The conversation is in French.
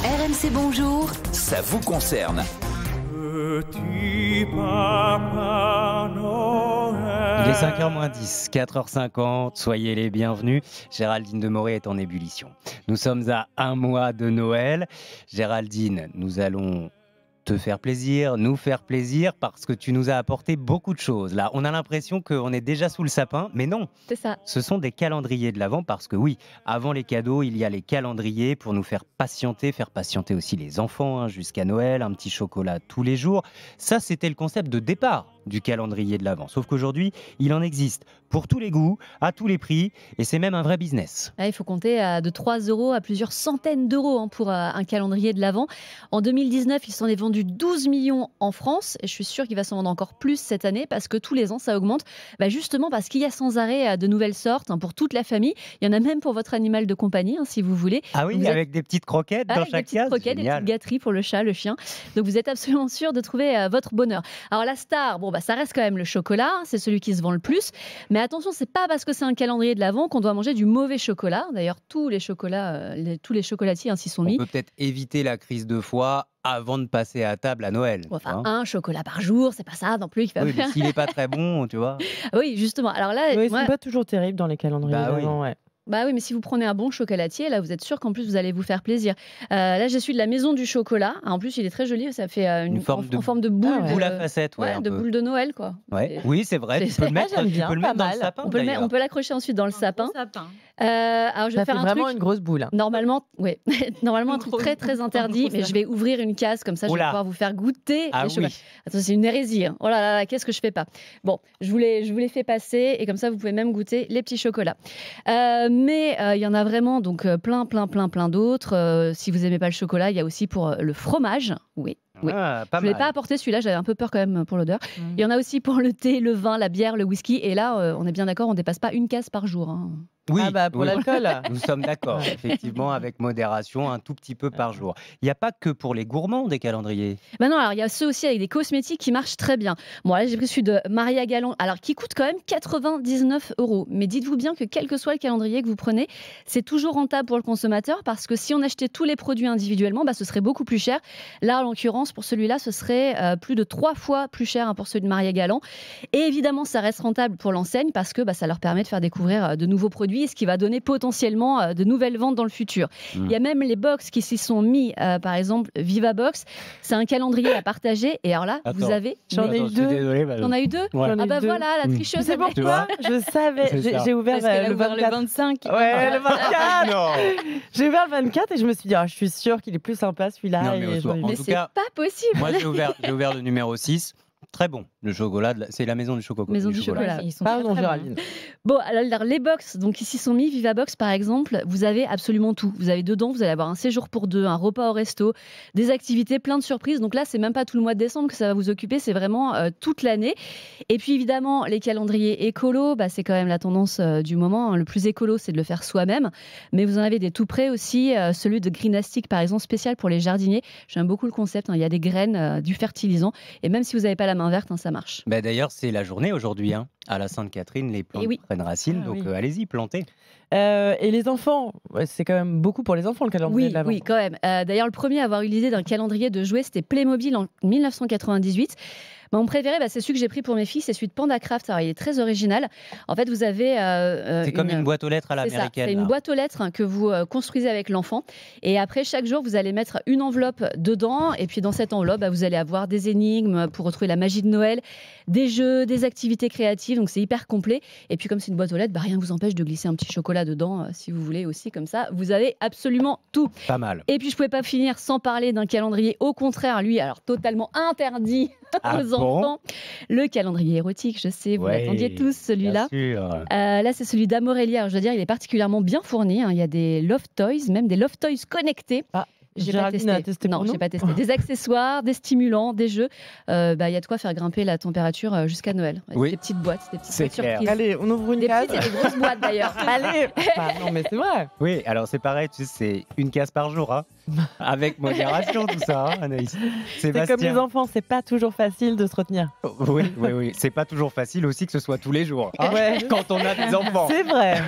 RMC Bonjour, Ça vous concerne. Petit Papa Noël. Il est 5h moins 10, 4h50, soyez les bienvenus. Géraldine Demoré est en ébullition. Nous sommes à un mois de Noël. Géraldine, nous allons te faire plaisir, nous faire plaisir, parce que tu nous as apporté beaucoup de choses. Là, on a l'impression qu'on est déjà sous le sapin, mais non. C'est ça. Ce sont des calendriers de l'Avent, parce que oui, avant les cadeaux, il y a les calendriers pour nous faire patienter aussi les enfants jusqu'à Noël, un petit chocolat tous les jours. Ça, c'était le concept de départ du calendrier de l'Avent. Sauf qu'aujourd'hui, il en existe pour tous les goûts, à tous les prix, et c'est même un vrai business. Là, il faut compter de 3 € à plusieurs centaines d'euros pour un calendrier de l'Avent. En 2019, il s'en est vendu 12 millions en France, et je suis sûre qu'il va s'en vendre encore plus cette année, parce que tous les ans, ça augmente. Justement parce qu'il y a sans arrêt de nouvelles sortes pour toute la famille. Il y en a même pour votre animal de compagnie, si vous voulez. Ah oui, Donc, avec des petites croquettes dans avec chaque des petites case. croquettes, des Génial. petites gâteries pour le chat, le chien. Donc vous êtes absolument sûr de trouver votre bonheur. Alors la star, ça reste quand même le chocolat, c'est celui qui se vend le plus. Mais attention, c'est pas parce que c'est un calendrier de l'Avent qu'on doit manger du mauvais chocolat. D'ailleurs, tous les chocolatiers s'y sont On mis. peut peut-être éviter la crise de foie avant de passer à table à Noël. Enfin, un chocolat par jour, c'est pas ça non plus qui va Oui, mais faire. s'il n'est pas très bon, tu vois. Oui, justement. Alors là, Oui, moi- c'est pas toujours terrible dans les calendriers Bah oui. d'avant, ouais. Bah oui, mais si vous prenez un bon chocolatier, là, vous êtes sûr qu'en plus, vous allez vous faire plaisir. Là, je suis de la Maison du Chocolat. En plus, il est très joli. Ça fait Une forme de- en forme de boule. Ah ouais. Boule à facettes, ouais, Ouais, un de peu. boule de Noël, quoi. Ouais. Oui, c'est vrai. Tu c'est- peux le mettre, j'aime tu bien, peux le pas mettre dans le mal. sapin. On peut d'ailleurs. l'accrocher ensuite dans le sapin. Alors, je vais Ça fait faire un vraiment truc. une grosse boule. Normalement, oui. Normalement, un truc très très interdit, mais je vais ouvrir une case comme ça, je vais Oula. pouvoir vous faire goûter Ah les chocolats. oui. Attends, c'est une hérésie. Oh là là, qu'est-ce que je fais pas. Bon, je vous les fais passer et comme ça, vous pouvez même goûter les petits chocolats. Mais il y en a vraiment donc plein d'autres. Si vous aimez pas le chocolat, il y a aussi pour le fromage. Oui. Oui. Ah, pas Je ne l'ai mal. pas apporté celui-là, j'avais un peu peur quand même pour l'odeur. Il y en a aussi pour le thé, le vin, la bière, le whisky. Et là, on est bien d'accord, on ne dépasse pas une case par jour. Oui, Ah bah pour oui. l'alcool. Nous sommes d'accord, effectivement, avec modération, un tout petit peu par jour. Il n'y a pas que pour les gourmands des calendriers. Non, alors il y a ceux aussi avec des cosmétiques qui marchent très bien. Bon, là j'ai pris celui de Maria Galland, alors qui coûte quand même 99 €. Mais dites-vous bien que quel que soit le calendrier que vous prenez, c'est toujours rentable pour le consommateur parce que si on achetait tous les produits individuellement, ce serait beaucoup plus cher. Là, en l'occurrence, pour celui-là, ce serait plus de 3 fois plus cher pour celui de Maria Galland. Et évidemment, ça reste rentable pour l'enseigne parce que ça leur permet de faire découvrir de nouveaux produits, ce qui va donner potentiellement de nouvelles ventes dans le futur. Il y a même les box qui s'y sont mis, par exemple Viva Box, c'est un calendrier à partager et alors là, vous avez... J'en ai eu Attends, je suis deux. désolé, On a eu deux. Ouais. J'en ai Ah eu bah deux. voilà, la tricheuse. C'est elle- Tu vois pourquoi je savais. C'est ça. J'ai ouvert Parce qu'elle a le ouvert 24. le 25. Ouais, le 24. Non. J'ai ouvert le 24 et je me suis dit, je suis sûre qu'il est plus sympa celui-là. Non, mais et au j'en ai En Mais tout c'est cas, pas possible. moi j'ai ouvert le numéro 6. Très bon, le chocolat, c'est la maison du chocolat. Maison du chocolat. Ils sont Pardon, très, très Géraldine. Bon, alors les box, donc ici sont mis, Viva Box par exemple, vous avez absolument tout. Vous avez dedans, vous allez avoir un séjour pour deux, un repas au resto, des activités, plein de surprises. Donc là, c'est même pas tout le mois de décembre que ça va vous occuper, c'est vraiment toute l'année. Et puis évidemment, les calendriers écolos, c'est quand même la tendance du moment. Le plus écolo, c'est de le faire soi-même. Mais vous en avez des tout prêts aussi, celui de Greenastic par exemple, spécial pour les jardiniers. J'aime beaucoup le concept, il y a des graines, du fertilisant. Et même si vous n'avez pas la main verte, ça marche. D'ailleurs, c'est la journée aujourd'hui. À la Sainte-Catherine, les plantes Eh oui. prennent racine. Ah Donc oui. allez-y, plantez. Et les enfants, c'est quand même beaucoup pour les enfants le calendrier Oui, de l'Avent. oui, quand même. D'ailleurs, le premier à avoir eu l'idée d'un calendrier de jouets, c'était Playmobil en 1998. Mon préféré, c'est celui que j'ai pris pour mes filles, c'est celui de Panda Craft. Alors, il est très original. En fait, vous avez... C'est comme une boîte aux lettres à C'est ça, l'américaine. c'est une là. boîte aux lettres que vous construisez avec l'enfant. Et après, chaque jour, vous allez mettre une enveloppe dedans. Et puis, dans cette enveloppe, vous allez avoir des énigmes pour retrouver la magie de Noël, des jeux, des activités créatives. Donc, c'est hyper complet. Et puis, comme c'est une boîte aux lettres, rien ne vous empêche de glisser un petit chocolat dedans, si vous voulez aussi. Comme ça, vous avez absolument tout. Pas mal. Et puis, je ne pouvais pas finir sans parler d'un calendrier. Au contraire, lui, alors totalement interdit Ah aux bon enfants. Le calendrier érotique, je sais, vous Ouais, l'attendiez tous, celui-là. Bien sûr. Là, c'est celui d'Amorelia. Alors, je dois dire, il est particulièrement bien fourni. Il y a des Love Toys, même des Love Toys connectés. J'ai pas Géraldine testé. a testé Non, pour nous. j'ai pas testé. Des accessoires, des stimulants, des jeux. Il y a de quoi faire grimper la température jusqu'à Noël. Oui. Des petites boîtes, des petites C'est boîtes clair. surprises. Allez, on ouvre une Des case. petites et des grosses boîtes d'ailleurs. Allez. Non, mais c'est vrai. Oui, alors c'est pareil, tu sais, c'est une case par jour. Avec modération, tout ça, Anaïs. C'est comme Sébastien. les enfants, c'est pas toujours facile de se retenir. Oui. C'est pas toujours facile aussi que ce soit tous les jours. Ouais. Quand on a des enfants. C'est vrai.